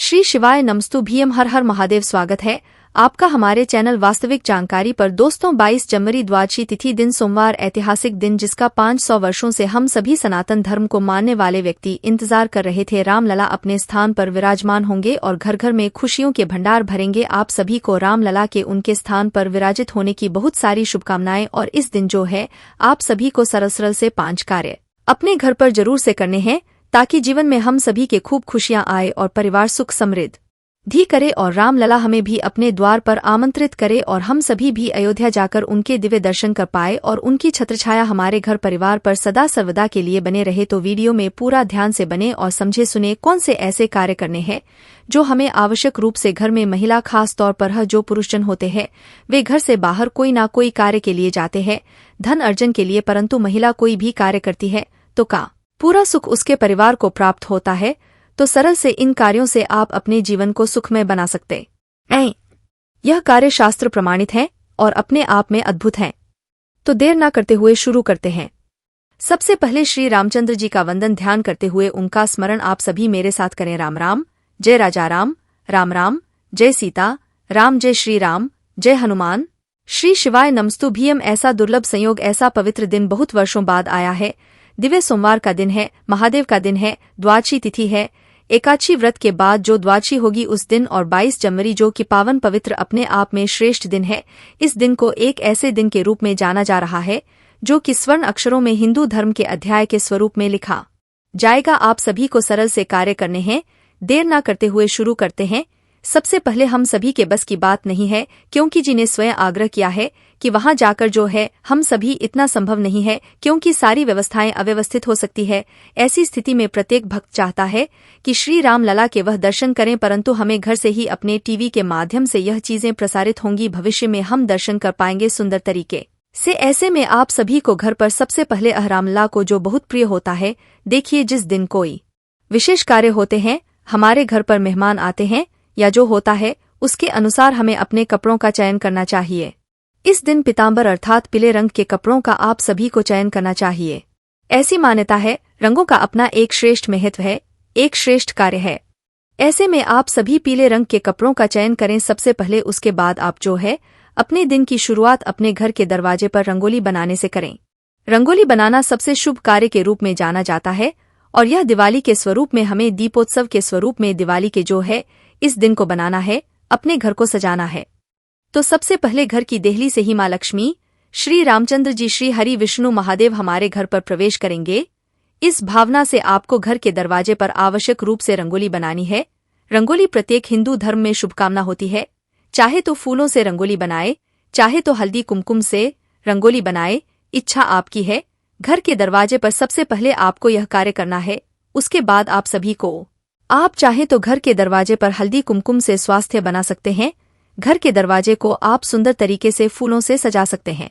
श्री शिवाय नमस्तु भीम हर हर महादेव। स्वागत है आपका हमारे चैनल वास्तविक जानकारी पर। दोस्तों 22 जनवरी द्वादशी तिथि दिन सोमवार ऐतिहासिक दिन जिसका 500 वर्षों से हम सभी सनातन धर्म को मानने वाले व्यक्ति इंतजार कर रहे थे। रामलला अपने स्थान पर विराजमान होंगे और घर घर में खुशियों के भंडार भरेंगे। आप सभी को रामलला के उनके स्थान पर विराजित होने की बहुत सारी शुभकामनाएं। और इस दिन जो है आप सभी को सरल सरल से 5 कार्य अपने घर पर जरूर से करने हैं ताकि जीवन में हम सभी के खूब खुशियां आए और परिवार सुख समृद्धि करे और रामलला हमें भी अपने द्वार पर आमंत्रित करे और हम सभी भी अयोध्या जाकर उनके दिव्य दर्शन कर पाए और उनकी छत्रछाया हमारे घर परिवार पर सदा सर्वदा के लिए बने रहे। तो वीडियो में पूरा ध्यान से बने और समझे सुने कौन से ऐसे कार्य करने हैं जो हमें आवश्यक रूप से घर में महिला खास तौर पर जो पुरुषजन होते हैं वे घर से बाहर कोई ना कोई कार्य के लिए जाते हैं धन अर्जन के लिए, परंतु महिला कोई भी कार्य करती है तो का पूरा सुख उसके परिवार को प्राप्त होता है। तो सरल से इन कार्यों से आप अपने जीवन को सुखमय बना सकते हैं। यह कार्य शास्त्र प्रमाणित है और अपने आप में अद्भुत है। तो देर न करते हुए शुरू करते हैं। सबसे पहले श्री रामचंद्र जी का वंदन ध्यान करते हुए उनका स्मरण आप सभी मेरे साथ करें। राम राम, जय राजा राम, राम राम, जय सीता राम, जय श्री राम, जय हनुमान। श्री शिवाय नमस्तु भीम। ऐसा दुर्लभ संयोग, ऐसा पवित्र दिन बहुत वर्षों बाद आया है। दिव्य सोमवार का दिन है, महादेव का दिन है, द्वादशी तिथि है। एकादशी व्रत के बाद जो द्वादशी होगी उस दिन और 22 जनवरी जो कि पावन पवित्र अपने आप में श्रेष्ठ दिन है। इस दिन को एक ऐसे दिन के रूप में जाना जा रहा है जो कि स्वर्ण अक्षरों में हिंदू धर्म के अध्याय के स्वरूप में लिखा जाएगा। आप सभी को सरल से कार्य करने हैं, देर न करते हुए शुरू करते हैं। सबसे पहले हम सभी के बस की बात नहीं है क्योंकि जी ने स्वयं आग्रह किया है कि वहां जाकर जो है हम सभी इतना संभव नहीं है क्योंकि सारी व्यवस्थाएं अव्यवस्थित हो सकती है। ऐसी स्थिति में प्रत्येक भक्त चाहता है कि श्री रामलला के वह दर्शन करें, परंतु हमें घर से ही अपने टीवी के माध्यम से यह चीजें प्रसारित होंगी। भविष्य में हम दर्शन कर पाएंगे सुंदर तरीके से। ऐसे में आप सभी को घर पर सबसे पहले रामलला को जो बहुत प्रिय होता है, देखिए जिस दिन कोई विशेष कार्य होते हैं, हमारे घर पर मेहमान आते हैं या जो होता है उसके अनुसार हमें अपने कपड़ों का चयन करना चाहिए। इस दिन पीतांबर अर्थात पीले रंग के कपड़ों का आप सभी को चयन करना चाहिए। ऐसी मान्यता है, रंगों का अपना एक श्रेष्ठ महत्व है, एक श्रेष्ठ कार्य है। ऐसे में आप सभी पीले रंग के कपड़ों का चयन करें सबसे पहले। उसके बाद आप जो है अपने दिन की शुरुआत अपने घर के दरवाजे पर रंगोली बनाने से करें। रंगोली बनाना सबसे शुभ कार्य के रूप में जाना जाता है और यह दिवाली के स्वरूप में हमें दीपोत्सव के स्वरूप में दिवाली के जो है इस दिन को बनाना है, अपने घर को सजाना है। तो सबसे पहले घर की देहली से ही माँ लक्ष्मी, श्री रामचंद्र जी, श्री हरि विष्णु महादेव हमारे घर पर प्रवेश करेंगे। इस भावना से आपको घर के दरवाजे पर आवश्यक रूप से रंगोली बनानी है। रंगोली प्रत्येक हिंदू धर्म में शुभकामना होती है। चाहे तो फूलों से रंगोली बनाए, चाहे तो हल्दी कुमकुम से रंगोली बनाए, इच्छा आपकी है। घर के दरवाजे पर सबसे पहले आपको यह कार्य करना है। उसके बाद आप सभी को आप चाहे तो घर के दरवाजे पर हल्दी कुमकुम से स्वास्थ्य बना सकते हैं। घर के दरवाजे को आप सुंदर तरीके से फूलों से सजा सकते हैं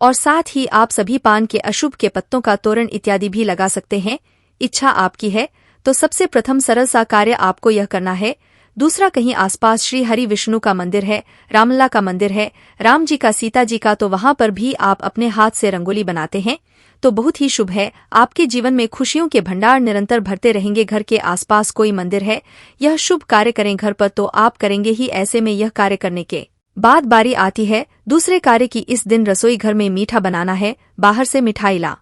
और साथ ही आप सभी पान के अशुभ के पत्तों का तोरण इत्यादि भी लगा सकते हैं। इच्छा आपकी है। तो सबसे प्रथम सरल सा कार्य आपको यह करना है। दूसरा, कहीं आसपास श्री हरि विष्णु का मंदिर है, रामलला का मंदिर है, राम जी का, सीता जी का, तो वहां पर भी आप अपने हाथ से रंगोली बनाते हैं तो बहुत ही शुभ है। आपके जीवन में खुशियों के भंडार निरंतर भरते रहेंगे। घर के आसपास कोई मंदिर है, यह शुभ कार्य करें घर पर तो आप करेंगे ही। ऐसे में यह कार्य करने के बाद बारी आती है दूसरे कार्य की। इस दिन रसोई घर में मीठा बनाना है। बाहर से मिठाई ला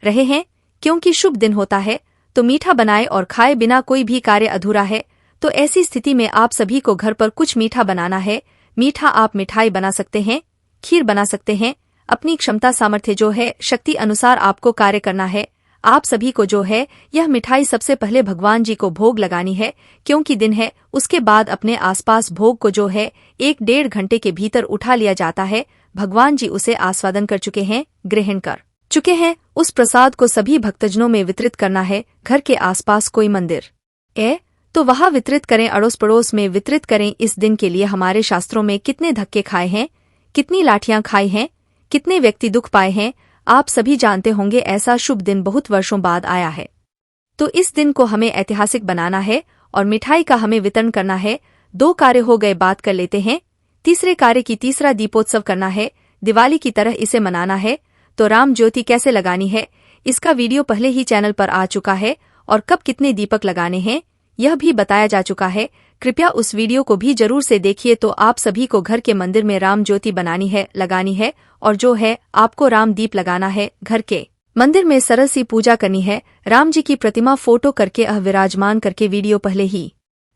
रहे हैं क्योंकि शुभ दिन होता है तो मीठा बनाए और खाए बिना कोई भी कार्य अधूरा है। तो ऐसी स्थिति में आप सभी को घर पर कुछ मीठा बनाना है। मीठा आप मिठाई बना सकते हैं, खीर बना सकते हैं। अपनी क्षमता सामर्थ्य जो है शक्ति अनुसार आपको कार्य करना है। आप सभी को जो है यह मिठाई सबसे पहले भगवान जी को भोग लगानी है क्योंकि दिन है। उसके बाद अपने आसपास भोग को जो है 1-1.5 घंटे के भीतर उठा लिया जाता है। भगवान जी उसे आस्वादन कर चुके हैं, ग्रहण कर चुके हैं। उस प्रसाद को सभी भक्तजनों में वितरित करना है। घर के आसपास कोई मंदिर है तो वहां वितरित करें, अड़ोस पड़ोस में वितरित करें। इस दिन के लिए हमारे शास्त्रों में कितने धक्के खाए हैं, कितनी लाठियां खाई हैं, कितने व्यक्ति दुख पाए हैं, आप सभी जानते होंगे। ऐसा शुभ दिन बहुत वर्षों बाद आया है तो इस दिन को हमें ऐतिहासिक बनाना है और मिठाई का हमें वितरण करना है। 2 कार्य हो गए, बात कर लेते हैं तीसरे कार्य की। तीसरा, दीपोत्सव करना है, दिवाली की तरह इसे मनाना है। तो राम ज्योति कैसे लगानी है, इसका वीडियो पहले ही चैनल पर आ चुका है और कब कितने दीपक लगाने हैं यह भी बताया जा चुका है। कृपया उस वीडियो को भी जरूर से देखिए। तो आप सभी को घर के मंदिर में राम ज्योति बनानी है, लगानी है, और जो है आपको राम दीप लगाना है। घर के मंदिर में सरल सी पूजा करनी है। राम जी की प्रतिमा फोटो करके विराजमान करके वीडियो पहले ही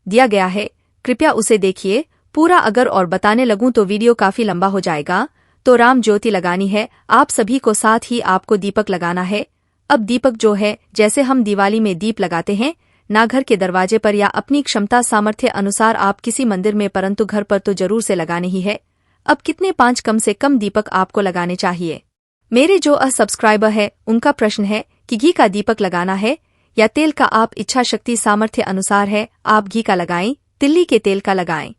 दिया गया है, कृपया उसे देखिए पूरा। अगर और बताने लगूं तो वीडियो काफी लंबा हो जाएगा। तो राम ज्योति लगानी है आप सभी को, साथ ही आपको दीपक लगाना है। अब दीपक जो है जैसे हम दिवाली में दीप लगाते हैं ना, घर के दरवाजे पर या अपनी क्षमता सामर्थ्य अनुसार आप किसी मंदिर में, परंतु घर पर तो जरूर से लगाने ही है। अब कितने 5 कम से कम दीपक आपको लगाने चाहिए? मेरे जो सब्सक्राइबर है उनका प्रश्न है कि घी का दीपक लगाना है या तेल का? आप इच्छा शक्ति सामर्थ्य अनुसार है, आप घी का लगाएं, तिल्ली के तेल का लगाएं।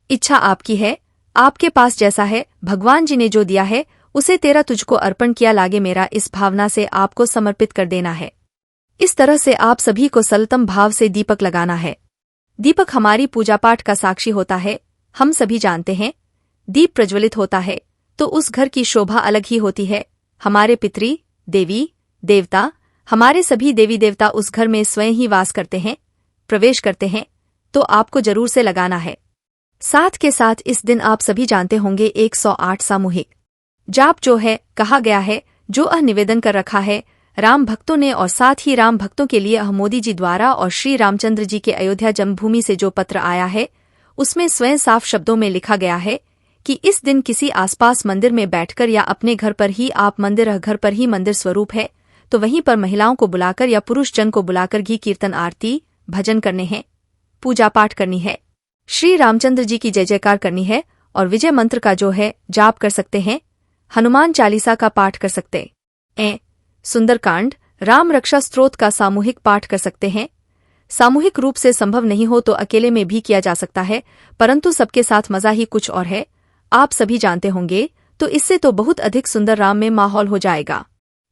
इच्छा आपकी है, आपके पास जैसा है, भगवान जी ने जो दिया है उसे तेरा तुझको अर्पण किया लागे मेरा, इस भावना से आपको समर्पित कर देना है। इस तरह से आप सभी को सरलतम भाव से दीपक लगाना है। दीपक हमारी पूजा पाठ का साक्षी होता है, हम सभी जानते हैं। दीप प्रज्वलित होता है तो उस घर की शोभा अलग ही होती है। हमारे पितृ देवी देवता, हमारे सभी देवी देवता उस घर में स्वयं ही वास करते हैं, प्रवेश करते हैं। तो आपको जरूर से लगाना है। साथ के साथ इस दिन आप सभी जानते होंगे 108 सामूहिक जाप जो है कहा गया है, जो निवेदन कर रखा है राम भक्तों ने। और साथ ही राम भक्तों के लिए मोदी जी द्वारा और श्री रामचंद्र जी के अयोध्या जन्मभूमि से जो पत्र आया है उसमें स्वयं साफ शब्दों में लिखा गया है कि इस दिन किसी आसपास मंदिर में बैठकर या अपने घर पर ही, आप मंदिर घर पर ही मंदिर स्वरूप है, तो वहीं पर महिलाओं को बुलाकर या पुरुष जन को बुलाकर घी कीर्तन आरती भजन करने हैं, पूजा पाठ करनी है, श्री रामचंद्र जी की जय जयकार करनी है, और विजय मंत्र का जो है जाप कर सकते हैं, हनुमान चालीसा का पाठ कर सकते हैं, सुंदरकांड, राम रक्षा स्तोत्र का सामूहिक पाठ कर सकते हैं। सामूहिक रूप से संभव नहीं हो तो अकेले में भी किया जा सकता है, परंतु सबके साथ मजा ही कुछ और है, आप सभी जानते होंगे। तो इससे तो बहुत अधिक सुंदर राम में माहौल हो जाएगा।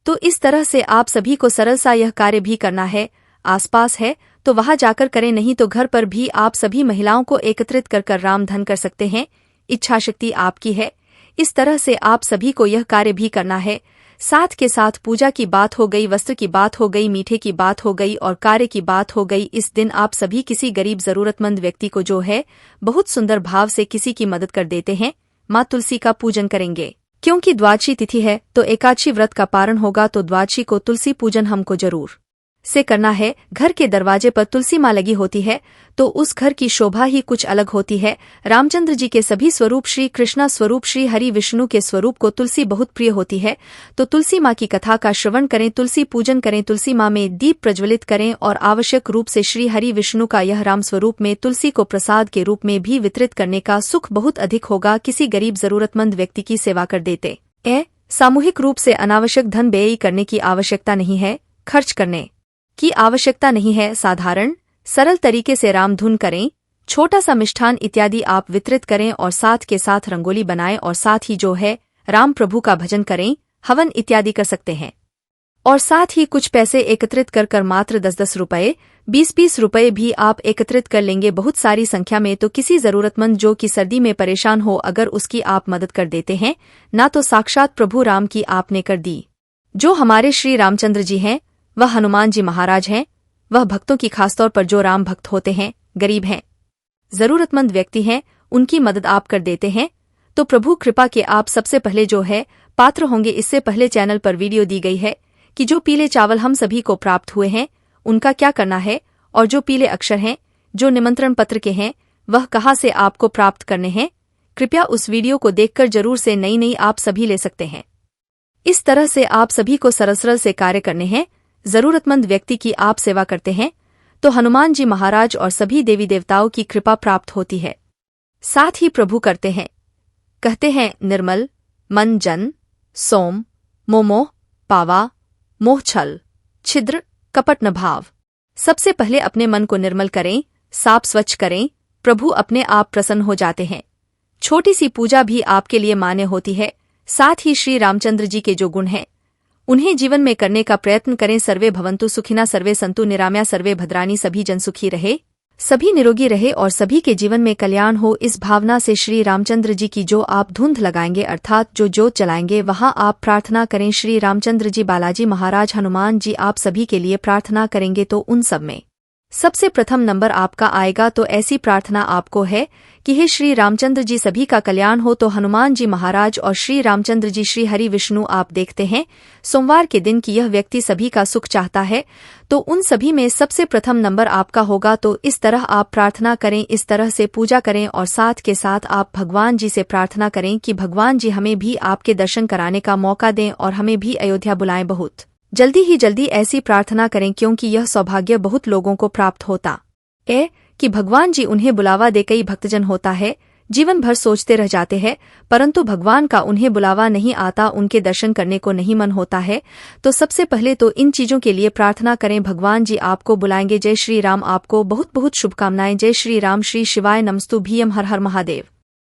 तो इस तरह से आप सभी को सरल सा यह कार्य भी करना है। आसपास है तो वहां जाकर करें, नहीं तो घर पर भी आप सभी महिलाओं को एकत्रित कर राम धन कर सकते हैं। इच्छा शक्ति आपकी है, इस तरह से आप सभी को यह कार्य भी करना है। साथ के साथ पूजा की बात हो गई, वस्त्र की बात हो गई, मीठे की बात हो गई और कार्य की बात हो गई। इस दिन आप सभी किसी गरीब जरूरतमंद व्यक्ति को जो है बहुत सुंदर भाव से किसी की मदद कर देते हैं। माँ तुलसी का पूजन करेंगे, क्योंकि द्वादशी तिथि है तो एकादशी व्रत का पारण होगा, तो द्वादशी को तुलसी पूजन हमको जरूर से करना है। घर के दरवाजे पर तुलसी माँ लगी होती है तो उस घर की शोभा ही कुछ अलग होती है। रामचंद्र जी के सभी स्वरूप, श्री कृष्णा स्वरूप, श्री हरि विष्णु के स्वरूप को तुलसी बहुत प्रिय होती है। तो तुलसी माँ की कथा का श्रवण करें, तुलसी पूजन करें, तुलसी माँ में दीप प्रज्वलित करें, और आवश्यक रूप से श्री हरि विष्णु का यह राम स्वरूप में तुलसी को प्रसाद के रूप में भी वितरित करने का सुख बहुत अधिक होगा। किसी गरीब जरूरतमंद व्यक्ति की सेवा कर देते सामूहिक रूप से अनावश्यक धन व्यय करने की आवश्यकता नहीं है, खर्च करने की आवश्यकता नहीं है। साधारण सरल तरीके से राम धुन करें, छोटा सा मिष्ठान इत्यादि आप वितरित करें, और साथ के साथ रंगोली बनाएं, और साथ ही जो है राम प्रभु का भजन करें, हवन इत्यादि कर सकते हैं। और साथ ही कुछ पैसे एकत्रित कर मात्र 10-10 रुपये, 20-20 रुपये भी आप एकत्रित कर लेंगे बहुत सारी संख्या में। तो किसी जरूरतमंद जो कि सर्दी में परेशान हो, अगर उसकी आप मदद कर देते हैं ना, तो साक्षात प्रभु राम की आपने कर दी। जो हमारे श्री रामचंद्र जी हैं वह हनुमान जी महाराज हैं, वह भक्तों की खासतौर पर जो राम भक्त होते हैं, गरीब हैं, जरूरतमंद व्यक्ति हैं, उनकी मदद आप कर देते हैं, तो प्रभु कृपा के आप सबसे पहले जो है पात्र होंगे। इससे पहले चैनल पर वीडियो दी गई है कि जो पीले चावल हम सभी को प्राप्त हुए हैं उनका क्या करना है, और जो पीले अक्षर हैं जो निमंत्रण पत्र के हैं वह कहाँ से आपको प्राप्त करने हैं। कृपया उस वीडियो को देखकर जरूर से नई आप सभी ले सकते हैं। इस तरह से आप सभी को सरल से कार्य करने हैं, जरूरतमंद व्यक्ति की आप सेवा करते हैं तो हनुमान जी महाराज और सभी देवी देवताओं की कृपा प्राप्त होती है। साथ ही प्रभु करते हैं, कहते हैं, निर्मल मन जन सोम मोमोह पावा मोह छल छिद्र कपट न भाव। सबसे पहले अपने मन को निर्मल करें, साफ स्वच्छ करें, प्रभु अपने आप प्रसन्न हो जाते हैं। छोटी सी पूजा भी आपके लिए मान्य होती है। साथ ही श्री रामचंद्र जी के जो गुण हैं उन्हें जीवन में करने का प्रयत्न करें। सर्वे भवन्तु सुखिना, सर्वे सन्तु निरामया, सर्वे भद्राणी, सभी जन सुखी रहे, सभी निरोगी रहे और सभी के जीवन में कल्याण हो। इस भावना से श्री रामचंद्र जी की जो आप धुंध लगाएंगे अर्थात जो जोत जलाएंगे वहां आप प्रार्थना करें। श्री रामचंद्र जी, बालाजी महाराज, हनुमान जी आप सभी के लिए प्रार्थना करेंगे तो उन सब में सबसे प्रथम नंबर आपका आएगा, तो ऐसी प्रार्थना आपको है कि हे श्री रामचंद्र जी सभी का कल्याण हो। तो हनुमान जी महाराज और श्री रामचंद्र जी, श्री हरि विष्णु, आप देखते हैं सोमवार के दिन की यह व्यक्ति सभी का सुख चाहता है, तो उन सभी में सबसे प्रथम नंबर आपका होगा। तो इस तरह आप प्रार्थना करें, इस तरह से पूजा करें और साथ के साथ आप भगवान जी से प्रार्थना करें कि भगवान जी हमें भी आपके दर्शन कराने का मौका दें और हमें भी अयोध्या बुलाएं। बहुत जल्दी ऐसी प्रार्थना करें, क्योंकि यह सौभाग्य बहुत लोगों को प्राप्त होता है कि भगवान जी उन्हें बुलावा दे। कई भक्तजन होता है जीवन भर सोचते रह जाते हैं, परंतु भगवान का उन्हें बुलावा नहीं आता, उनके दर्शन करने को नहीं मन होता है। तो सबसे पहले तो इन चीजों के लिए प्रार्थना करें, भगवान जी आपको बुलाएंगे। जय श्री राम। आपको बहुत बहुत शुभकामनाएं। जय श्री राम। श्री शिवाय नमस्तु। भीम हर हर महादेव।